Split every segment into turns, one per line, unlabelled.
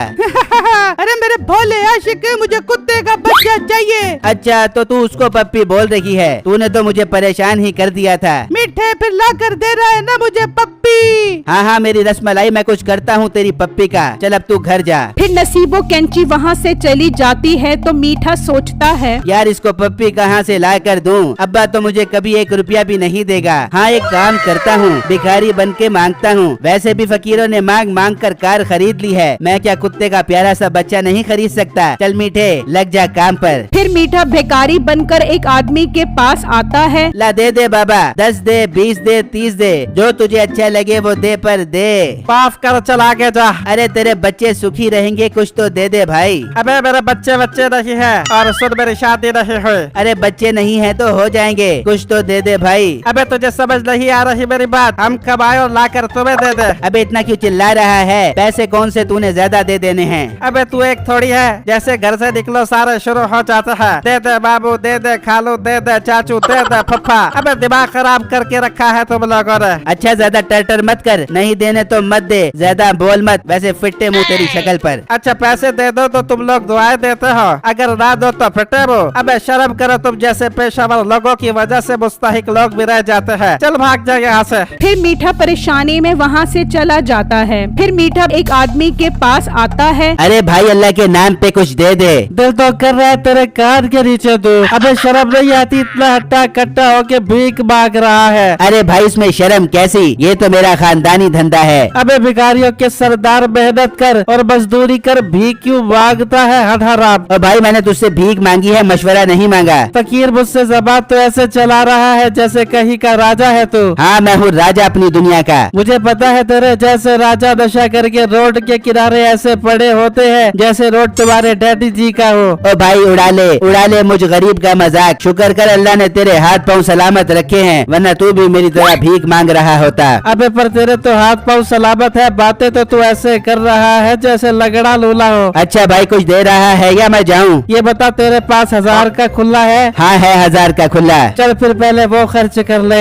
अरे मेरे भोले आशिक, मुझे कुत्ते का बच्चा चाहिए।
अच्छा, तो तू उसको पप्पी बोल रही है? तूने तो मुझे परेशान ही कर दिया था।
मीठे फिर ला कर दे रहा है ना मुझे पप्पी।
हाँ हाँ मेरी रसमलाई, मैं कुछ करता हूँ तेरी पप्पी का। चल अब तू घर जा।
फिर नसीबो कैंची वहाँ से चली जाती है तो मीठा सोचता है,
यार इसको पप्पी कहाँ से ला कर दूँ? अब्बा तो मुझे कभी 1 रुपया भी नहीं देगा। हाँ एक काम करता हूँ, भिखारी बन के मांगता हूँ। वैसे भी फकीरों ने मांग मांग कर कार खरीद ली है, मैं क्या कुत्ते का प्यारा सा बच्चा नहीं खरीद सकता? चल मीठे लग जा काम पर।
फिर मीठा भिखारी बनकर एक आदमी के पास आता है।
ला दे दे बाबा, 10 दे, 20 दे, 30 दे, जो तुझे अच्छा लगे वो दे, पर दे।
माफ कर, चल आगे जा।
अरे तेरे बच्चे सुखी रहेंगे, कुछ तो दे दे भाई।
अबे मेरे बच्चे नहीं है और सुन मेरी शादी नहीं हुई।
अरे बच्चे नहीं है तो हो जाएंगे, कुछ तो दे दे भाई।
अबे तुझे समझ नहीं आ रही मेरी बात, हम कमाए और लाकर तुम्हें दे दे।
अबे इतना क्यों चिल्ला रहा है? पैसे कौन से तूने ज्यादा दे देने हैं?
अबे तू एक थोड़ी है, जैसे घर से निकलो सारे शुरू हो जाते हैं। दे दे बाबू, दे दे खालू, दे दे चाचू, दे दे फप्पा। अबे दिमाग खराब करके रखा है तुम लोगों ने।
अच्छा ज्यादा टर्टर मत कर, नहीं देने तो मत दे, ज्यादा बोल मत, वैसे फिट्टे मुंह तेरी शक्ल पर।
अच्छा पैसे दे दो तो तुम लोग दुआएं देते हो, अगर ना दो तो फिटे मुंह। अबे शर्म करो, तुम जैसे पेशावर लोगों की वजह से मुस्तहिक लोग भी रह जाते हैं। चल भाग जा यहाँ से।
फिर मीठा परेशानी में वहाँ से चला जाता है। फिर मीठा एक आदमी के पास आता है।
अरे भाई अल्लाह के नाम पे कुछ दे दे।
दिल तो कर रहा है तेरे कान के नीचे तू। अबे शर्म नहीं आती, इतना हट्टा कट्टा होके भीख मांग रहा है।
अरे भाई इसमें शर्म कैसी, ये तो मेरा खानदानी धंधा है।
अबे भिखारियों के सरदार मेहनत कर और मजदूरी कर, भीख क्यों मांगता है हराम?
और भाई मैंने तुझसे भीख मांगी है, मशवरा नहीं मांगा।
फकीर मुझसे ज़बान तो ऐसे चला रहा है जैसे कहीं का राजा है तू।
हाँ मैं हूँ राजा अपनी दुनिया का।
मुझे पता है तेरे जैसे राजा नशा करके रोड के किनारे ऐसे पड़े होते हैं जैसे रोड तुम्हारे डैडी जी का हो।
ओ भाई उड़ा ले मुझ गरीब का मजाक। शुक्र कर अल्लाह ने तेरे हाथ पाँव सलामत रखे हैं, वरना तू भी मेरी तरह भीख मांग रहा होता।
अबे पर तेरे तो हाथ पाँव सलामत है, बातें तो तू ऐसे कर रहा है जैसे लगड़ा लूला हो।
अच्छा भाई कुछ दे रहा है या मैं जाऊँ?
ये बता तेरे पास 1000 का खुला है?
हाँ है 1000 का खुला।
चल फिर पहले वो खर्च कर ले।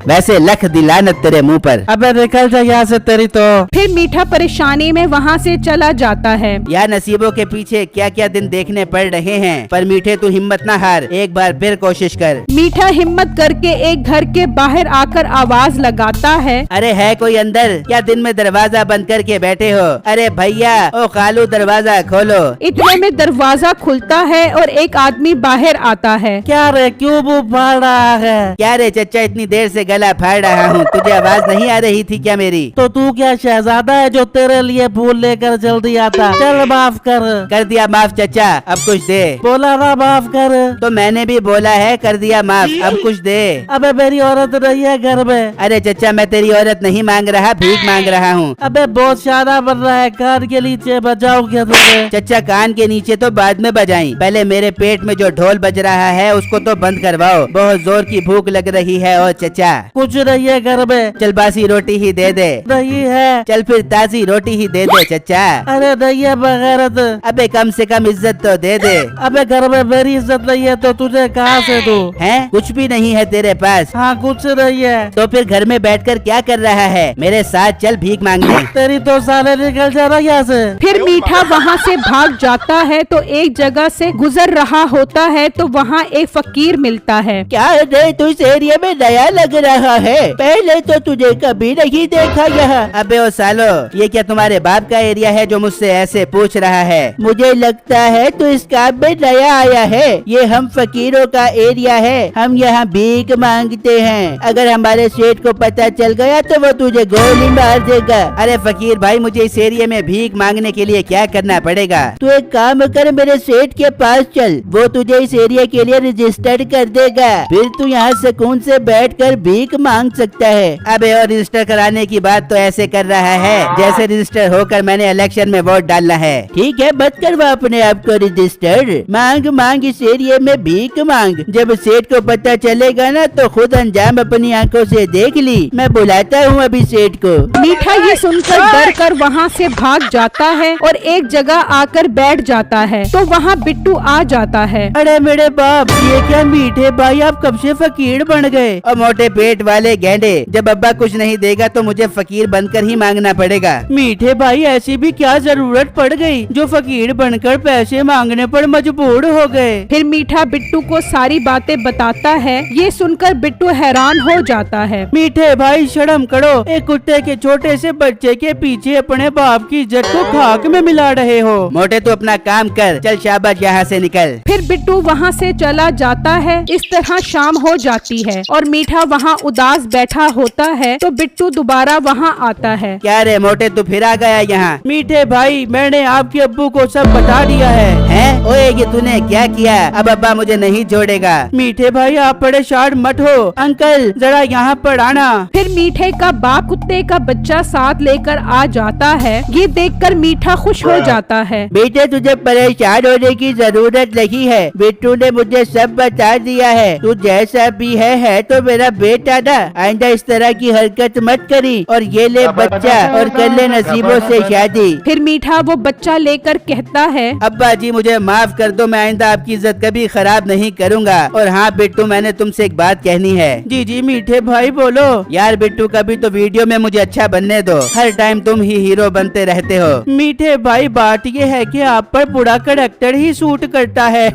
वैसे लख दिलानत तेरे मुंह पर।
अबे निकल जा यहाँ से तेरी तो।
फिर मीठा परेशानी में वहाँ से चला जाता है।
यार नसीबों के पीछे क्या क्या दिन देखने पड़ रहे हैं, पर मीठे तू हिम्मत ना हार, एक बार फिर कोशिश कर।
मीठा हिम्मत करके एक घर के बाहर आकर आवाज लगाता है।
अरे है कोई अंदर? क्या दिन में दरवाजा बंद करके बैठे हो? अरे भैया ओ खालू दरवाजा खोलो।
इतने में दरवाजा खुलता है और एक आदमी बाहर आता है।
क्या रे, क्यों मुँह फाड़ रहा है?
क्या रे चचा, इतनी देर से गला फाड़ रहा हूँ, तुझे आवाज नहीं आ रही थी क्या मेरी?
तो तू क्या शहजादा है जो तेरे लिए फूल लेकर जल्दी आता? चल माफ कर
दिया माफ चचा, अब कुछ दे।
बोला ना माफ कर।
तो मैंने भी बोला है कर दिया माफ, अब कुछ दे।
अबे मेरी औरत नहीं है घर में।
अरे चचा मैं तेरी औरत नहीं मांग रहा, भीख मांग रहा हूँ।
अबे बहुत शाना बन रहा है, कान के नीचे बजाओ क्या तुझे?
चचा कान के नीचे तो बाद में बजाई, पहले मेरे पेट में जो ढोल बज रहा है उसको तो बंद करवाओ, बहुत जोर की भूख लग रही है। ओ चचा
कुछ नहीं है घर में।
चल बासी रोटी ही दे दे।
नहीं है।
चल फिर ताजी रोटी ही दे दे चचा।
अरे नहीं है बगैरत।
अबे कम से कम इज्जत तो दे दे।
अबे घर में मेरी इज्जत नहीं है तो तुझे कहाँ से दूं?
है कुछ भी नहीं है तेरे पास?
हाँ कुछ नहीं है।
तो फिर घर में बैठकर क्या कर रहा है? मेरे साथ चल भीख मांगने।
तेरी तो साले निकल जाना यहाँ से।
फिर मीठा वहाँ से भाग जाता है तो एक जगह से गुजर रहा होता है तो वहाँ एक फकीर मिलता है।
क्या रे तू इस एरिया में नया लग रहा है, पहले तो तुझे कभी नहीं देखा यहाँ। अबे ओ सालो, ये क्या तुम्हारे बाप का एरिया है जो मुझसे ऐसे पूछ रहा है? मुझे लगता है तू इस काम में नया आया है, ये हम फकीरों का एरिया है, हम यहाँ भीख मांगते हैं। अगर हमारे सेठ को पता चल गया तो वो तुझे गोली मार देगा। अरे फकीर भाई मुझे इस एरिया में भीख मांगने के लिए क्या करना पड़ेगा? तू एक काम कर, मेरे सेठ के पास चल, वो तुझे इस एरिया के लिए रजिस्टर्ड कर देगा, फिर तू यहाँ सुकून से बैठकर भीख मांग सकता है। अबे और रजिस्टर कराने की बात तो ऐसे कर रहा है जैसे रजिस्टर होकर मैंने इलेक्शन में वोट डालना है। ठीक ठीक है, मत करवा अपने आप को रजिस्टर। मांग मांग इस एरिया में भीख मांग। जब सेठ को पता चलेगा ना तो खुद अंजाम अपनी आंखों से देख ली। मैं बुलाता हूँ अभी सेठ को।
मीठा ये सुनकर डर कर वहाँ से भाग जाता है और एक जगह आकर बैठ जाता है। तो वहाँ बिट्टू आ जाता है।
अरे मेरे बाप, ये क्या मीठे भाई, आप कब से फकीर बन गए?
और मोटे पेट वाले गेंडे, जब अब्बा कुछ नहीं देगा तो मुझे फकीर बनकर ही मांगना पड़ेगा।
मीठे भाई, ऐसी भी क्या जरूरत पड़ गई जो फकीर बनकर पैसे मांगने पर मजबूर हो गए?
फिर मीठा बिट्टू को सारी बातें बताता है। ये सुनकर बिट्टू हैरान हो जाता है।
मीठे भाई, शर्म करो। एक कुत्ते के छोटे से बच्चे के पीछे अपने बाप की इज्जत को खाक में मिला रहे हो।
मोटे तू अपना काम कर, चल शाबाश यहाँ से निकल।
फिर बिट्टू वहाँ से चला जाता है। इस तरह शाम हो जाती है और मीठा वहाँ उदास बैठा होता है। तो बिट्टू दोबारा वहाँ आता है।
क्या रे मोटे, तू फिर आ गया यहाँ?
मीठे भाई, मैंने आपके अब्बू को सब बता दिया है।
हैं? ओए, ये तूने क्या किया? अब अब्बा मुझे नहीं छोड़ेगा।
मीठे भाई, आप परेशान मत हो। अंकल, जरा यहाँ पर आना।
फिर मीठे का बाप कुत्ते का बच्चा साथ लेकर आ जाता है। ये देखकर मीठा खुश हो जाता है।
बेटे, तुझे परेशान होने की जरूरत नहीं है। बिट्टू ने मुझे सब बता दिया है। तू जैसा भी है तो मेरा बेटा ना। आइंदा इस तरह की हरकत मत करी और ये ले बच्चा और कर ले नसीबों से शादी।
फिर मीठा वो बच्चा लेकर कहता है,
अब्बा जी मुझे माफ कर दो, मैं आइंदा आपकी इज्जत कभी खराब नहीं करूँगा। और हाँ बिट्टू, मैंने तुमसे एक बात कहनी है।
जी जी मीठे भाई, बोलो।
यार बिट्टू, कभी तो वीडियो में मुझे अच्छा बनने दो। हर टाइम तुम ही हीरो बनते रहते हो।
मीठे भाई, बात ये है कि आप पर बुरा करेक्टर ही सूट करता है।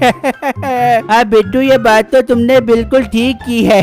हाँ बिट्टू, ये बात तो तुमने बिल्कुल ठीक की है।